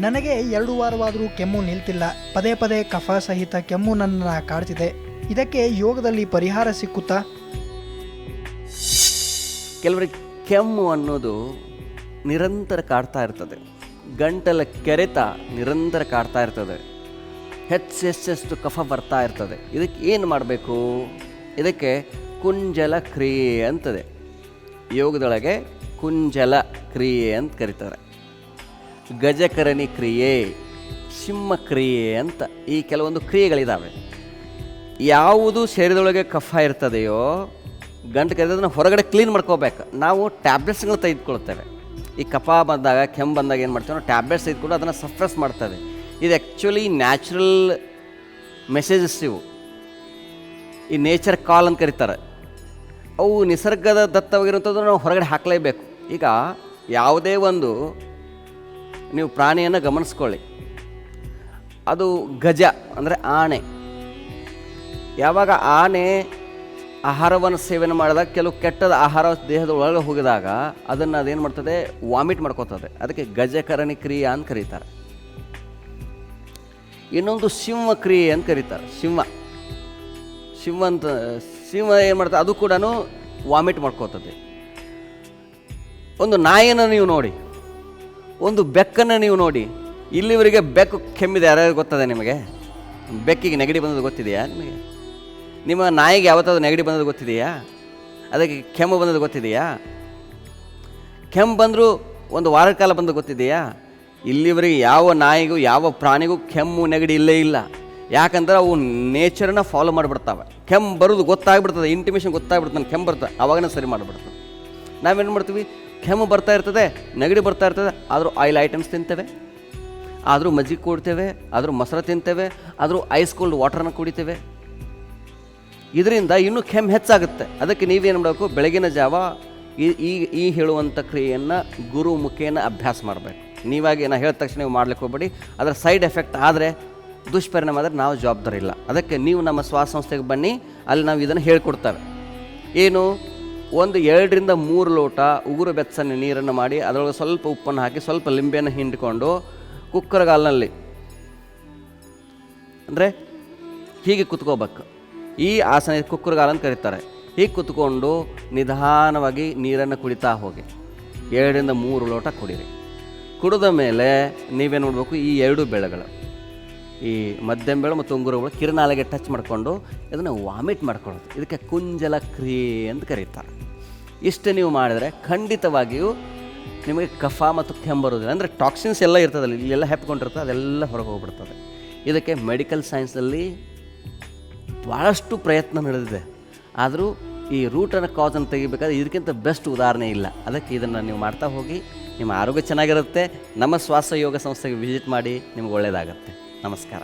ನನಗೆ 2 ವಾರವಾದರೂ ಕೆಮ್ಮು ನಿಲ್ತಿಲ್ಲ. ಪದೇ ಪದೇ ಕಫ ಸಹಿತ ಕೆಮ್ಮು ನನ್ನನ್ನು ಕಾಡ್ತಿದೆ. ಇದಕ್ಕೆ ಯೋಗದಲ್ಲಿ ಪರಿಹಾರ ಸಿಕ್ಕುತ್ತಾ? ಕೆಲವರಿಗೆ ಕೆಮ್ಮು ಅನ್ನೋದು ನಿರಂತರ ಕಾಡ್ತಾ ಇರ್ತದೆ. ಗಂಟಲ ಕೆರೆತ ನಿರಂತರ ಕಾಡ್ತಾ ಇರ್ತದೆ. ಹೆಚ್ಚೆಚ್ಚೆಷ್ಟು ಕಫ ಬರ್ತಾ ಇರ್ತದೆ. ಇದಕ್ಕೆ ಏನು ಮಾಡಬೇಕು? ಇದಕ್ಕೆ ಕುಂಜಲ ಕ್ರಿಯೆ ಅಂತದೆ. ಯೋಗದೊಳಗೆ ಕುಂಜಲ ಕ್ರಿಯೆ ಅಂತ ಕರೀತಾರೆ. ಗಜಕರಣಿ ಕ್ರಿಯೆ, ಸಿಂಹ ಕ್ರಿಯೆ ಅಂತ ಈ ಕೆಲವೊಂದು ಕ್ರಿಯೆಗಳಿದ್ದಾವೆ. ಯಾವುದು ಶರೀರದೊಳಗೆ ಕಫ ಇರ್ತದೆಯೋ ಗಂಟು ಕೆರೆದನ್ನು ಹೊರಗಡೆ ಕ್ಲೀನ್ ಮಾಡ್ಕೋಬೇಕು. ನಾವು ಟ್ಯಾಬ್ಲೆಟ್ಸ್ಗಳು ತೆಗೆದುಕೊಳ್ತೇವೆ. ಈ ಕಫ ಬಂದಾಗ ಕೆಮ್ಮು ಬಂದಾಗ ಏನು ಮಾಡ್ತೇವೆ, ನಾವು ಟ್ಯಾಬ್ಲೆಟ್ಸ್ ತೆಗೆದುಕೊಂಡು ಅದನ್ನು ಸಪ್ರೆಸ್ ಮಾಡ್ತೇವೆ. ಇದು ಆ್ಯಕ್ಚುಲಿ ನ್ಯಾಚುರಲ್ ಮೆಸೇಜಸ್ ಇವು. ಈ ನೇಚರ್ ಕಾಲ್ ಅಂತ ಕರೀತಾರೆ. ಅವು ನಿಸರ್ಗದ ದತ್ತವಾಗಿರುವಂಥದ್ದು ನಾವು ಹೊರಗಡೆ ಹಾಕಲೇಬೇಕು. ಈಗ ಯಾವುದೇ ಒಂದು ನೀವು ಪ್ರಾಣಿಯನ್ನು ಗಮನಿಸ್ಕೊಳ್ಳಿ, ಅದು ಗಜ ಅಂದರೆ ಆನೆ. ಯಾವಾಗ ಆನೆ ಆಹಾರವನ್ನು ಸೇವನೆ ಮಾಡಿದಾಗ ಕೆಲವು ಕೆಟ್ಟದ ಆಹಾರ ದೇಹದ ಒಳಗೆ ಹೋಗಿದಾಗ ಅದನ್ನು ಅದೇನು ಮಾಡ್ತದೆ, ವಾಮಿಟ್ ಮಾಡ್ಕೋತದೆ. ಅದಕ್ಕೆ ಗಜಕರಣಿ ಕ್ರಿಯೆ ಅಂತ ಕರೀತಾರೆ. ಇನ್ನೊಂದು ಸಿಂಹ ಕ್ರಿಯೆ ಅಂತ ಕರೀತಾರೆ. ಸಿಂಹ ಏನು ಮಾಡ್ತದೆ, ಅದು ಕೂಡ ವಾಮಿಟ್ ಮಾಡ್ಕೋತದೆ. ಒಂದು ನಾಯಿಯನ್ನು ನೀವು ನೋಡಿ, ಒಂದು ಬೆಕ್ಕನ್ನು ನೀವು ನೋಡಿ. ಇಲ್ಲಿವರೆಗೆ ಬೆಕ್ಕು ಕೆಮ್ಮಿದೆ ಯಾರ್ಯಾರು ಗೊತ್ತದೆ ನಿಮಗೆ? ಬೆಕ್ಕಿಗೆ ನೆಗಡಿ ಬಂದದ್ದು ಗೊತ್ತಿದೆಯಾ ನಿಮಗೆ? ನಿಮ್ಮ ನಾಯಿಗೆ ಯಾವತ್ತಾದ್ರು ನೆಗಡಿ ಬಂದದ್ದು ಗೊತ್ತಿದೆಯಾ? ಅದಕ್ಕೆ ಕೆಮ್ಮು ಬಂದದ್ದು ಗೊತ್ತಿದೆಯಾ? ಕೆಮ್ಮು ಬಂದರೂ ಒಂದು ವಾರದ ಕಾಲ ಬಂದು ಗೊತ್ತಿದೆಯಾ? ಇಲ್ಲಿವರೆಗೆ ಯಾವ ನಾಯಿಗೂ ಯಾವ ಪ್ರಾಣಿಗೂ ಕೆಮ್ಮು ನೆಗಡಿ ಇಲ್ಲೇ ಇಲ್ಲ. ಯಾಕಂದ್ರೆ ಅವು ನೇಚರನ್ನ ಫಾಲೋ ಮಾಡಿಬಿಡ್ತಾವೆ. ಕೆಮ್ಮು ಬರೋದು ಗೊತ್ತಾಗ್ಬಿಡ್ತದೆ, ಇಂಟಿಮೇಷನ್ ಗೊತ್ತಾಗ್ಬಿಡ್ತದೆ, ಕೆಮ್ಮು ಬರ್ತದೆ, ಅವಾಗನೇ ಸರಿ ಮಾಡಿಬಿಡ್ತದೆ. ನಾವೇನು ಮಾಡ್ತೀವಿ, ಕೆಮ್ಮು ಬರ್ತಾ ಇರ್ತದೆ, ನೆಗಡಿ ಬರ್ತಾ ಇರ್ತದೆ, ಆದರೂ ಆಯಿಲ್ ಐಟಮ್ಸ್ ತಿಂತೇವೆ, ಆದರೂ ಮಜ್ಜಿಗೆ ಕೊಡ್ತೇವೆ, ಆದರೂ ಮೊಸರು ತಿಂತೇವೆ, ಆದರೂ ಐಸ್ ಕೋಲ್ಡ್ ವಾಟರ್ನ ಕುಡಿತೇವೆ. ಇದರಿಂದ ಇನ್ನೂ ಕೆಮ್ಮು ಹೆಚ್ಚಾಗುತ್ತೆ. ಅದಕ್ಕೆ ನೀವೇನು ಮಾಡಬೇಕು, ಬೆಳಗಿನ ಜಾವ ಈ ಹೇಳುವಂಥ ಕ್ರಿಯೆಯನ್ನು ಗುರು ಮುಖೇನ ಅಭ್ಯಾಸ ಮಾಡಬೇಕು. ನೀವಾಗಿ ನಾನು ಹೇಳಿದ ತಕ್ಷಣ ನೀವು ಮಾಡ್ಲಿಕ್ಕೆ ಹೋಗ್ಬೇಡಿ. ಅದರ ಸೈಡ್ ಎಫೆಕ್ಟ್ ಆದರೆ, ದುಷ್ಪರಿಣಾಮ ಆದರೆ ನಾವು ಜವಾಬ್ದಾರಿ ಇಲ್ಲ. ಅದಕ್ಕೆ ನೀವು ನಮ್ಮ ಶ್ವಾಸ ಸಂಸ್ಥೆಗೆ ಬನ್ನಿ, ಅಲ್ಲಿ ನಾವು ಇದನ್ನು ಹೇಳ್ಕೊಡ್ತೇವೆ. ಏನು, 2 ರಿಂದ 3 ಲೋಟ ಉಗುರು ಬೆಚ್ಚನೆ ನೀರನ್ನು ಮಾಡಿ ಅದರೊಳಗೆ ಸ್ವಲ್ಪ ಉಪ್ಪನ್ನು ಹಾಕಿ ಸ್ವಲ್ಪ ಲಿಂಬೆಯನ್ನು ಹಿಂಡಿಕೊಂಡು ಕುಕ್ಕರ್ಗಾಲ್ನಲ್ಲಿ ಅಂದರೆ ಹೀಗೆ ಕುತ್ಕೋಬೇಕು. ಈ ಆಸನ ಕುಕ್ಕರ್ಗಾಲ್ ಅಂತ ಕರೀತಾರೆ. ಹೀಗೆ ಕುತ್ಕೊಂಡು ನಿಧಾನವಾಗಿ ನೀರನ್ನು ಕುಡಿತಾ ಹೋಗಿ 2 ರಿಂದ 3 ಲೋಟ ಕುಡೀರಿ. ಕುಡಿದ ಮೇಲೆ ನೀವೇನು ನೋಡಬೇಕು, ಈ 2 ಬೆಳೆಗಳು, ಈ ಮಧ್ಯಮ ಬೆಳೆ ಮತ್ತು ಉಂಗುರಗಳು ಕಿರುನಾಲೆಗೆ ಟಚ್ ಮಾಡಿಕೊಂಡು ಇದನ್ನು ವಾಮಿಟ್ ಮಾಡ್ಕೊಳ್ಳೋದು. ಇದಕ್ಕೆ ಕುಂಜಲ ಕ್ರಿಯೆ ಅಂತ ಕರೀತಾರೆ. ಇಷ್ಟು ನೀವು ಮಾಡಿದರೆ ಖಂಡಿತವಾಗಿಯೂ ನಿಮಗೆ ಕಫ ಮತ್ತು ಕೆಮ್ಮು ಬರೋದಿಲ್ಲ. ಅಂದರೆ ಟಾಕ್ಸಿನ್ಸ್ ಎಲ್ಲ ಇರ್ತದಲ್ಲ, ಇಲ್ಲೆಲ್ಲ ಹೆಪ್ಕೊಂಡಿರ್ತದೆ, ಅದೆಲ್ಲ ಹೊರಗೆ ಹೋಗ್ಬಿಡ್ತದೆ. ಇದಕ್ಕೆ ಮೆಡಿಕಲ್ ಸೈನ್ಸಲ್ಲಿ ಭಾಳಷ್ಟು ಪ್ರಯತ್ನ ನಡೆದಿದೆ. ಆದರೂ ಈ ರೂಟನ್ನು ಕಾಸನ್ನು ತೆಗಿಬೇಕಾದ್ರೆ ಇದಕ್ಕಿಂತ ಬೆಸ್ಟ್ ಉದಾಹರಣೆ ಇಲ್ಲ. ಅದಕ್ಕೆ ಇದನ್ನು ನೀವು ಮಾಡ್ತಾ ಹೋಗಿ, ನಿಮ್ಮ ಆರೋಗ್ಯ ಚೆನ್ನಾಗಿರುತ್ತೆ. ನಮ್ಮ ಶ್ವಾಸ ಯೋಗ ಸಂಸ್ಥೆಗೆ ವಿಸಿಟ್ ಮಾಡಿ, ನಿಮ್ಗೆ ಒಳ್ಳೆಯದಾಗುತ್ತೆ. ನಮಸ್ಕಾರ.